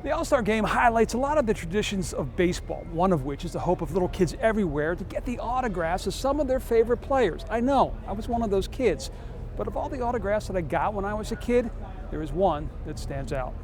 The All-Star Game highlights a lot of the traditions of baseball, one of which is the hope of little kids everywhere to get the autographs of some of their favorite players. I know, I was one of those kids. But of all the autographs that I got when I was a kid, there is one that stands out.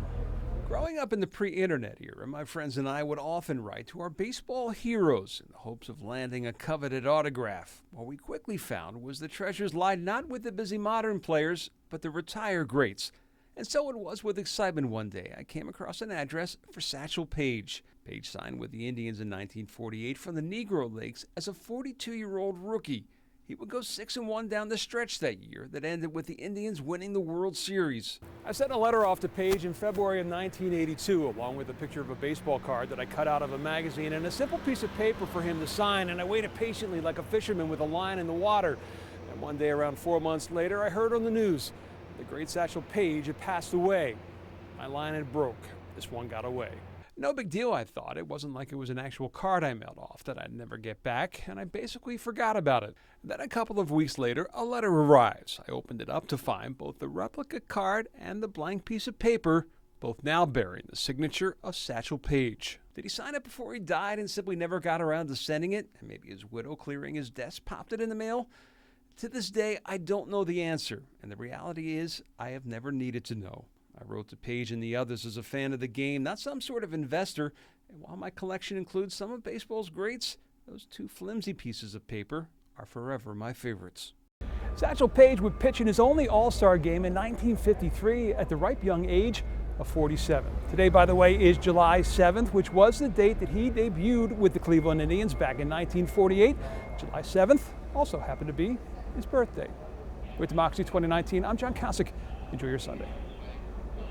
Growing up in the pre-internet era, my friends and I would often write to our baseball heroes in the hopes of landing a coveted autograph. What we quickly found was the treasures lied not with the busy modern players, but the retired greats. And so it was with excitement one day I came across an address for Satchel Paige. Paige signed with the Indians in 1948 from the Negro Leagues as a 42-year-old rookie. He would go 6-1 down the stretch that year that ended with the Indians winning the World Series. I sent a letter off to Paige in February of 1982, along with a picture of a baseball card that I cut out of a magazine and a simple piece of paper for him to sign, and I waited patiently like a fisherman with a line in the water. And one day around 4 months later, I heard on the news the great Satchel Paige had passed away. My line had broke. This one got away. No big deal, I thought. It wasn't like it was an actual card I mailed off that I'd never get back, and I basically forgot about it. Then a couple of weeks later, a letter arrives. I opened it up to find both the replica card and the blank piece of paper, both now bearing the signature of Satchel Paige. Did he sign it before he died and simply never got around to sending it? And maybe his widow, clearing his desk, popped it in the mail? To this day, I don't know the answer, and the reality is I have never needed to know. I wrote to Paige and the others as a fan of the game, not some sort of investor, and while my collection includes some of baseball's greats, those two flimsy pieces of paper are forever my favorites. Satchel Paige would pitch in his only All-Star game in 1953 at the ripe young age of 47. Today, by the way, is July 7th, which was the date that he debuted with the Cleveland Indians back in 1948. July 7th also happened to be his birthday. With Democracy 2019, I'm John Kosich. Enjoy your Sunday.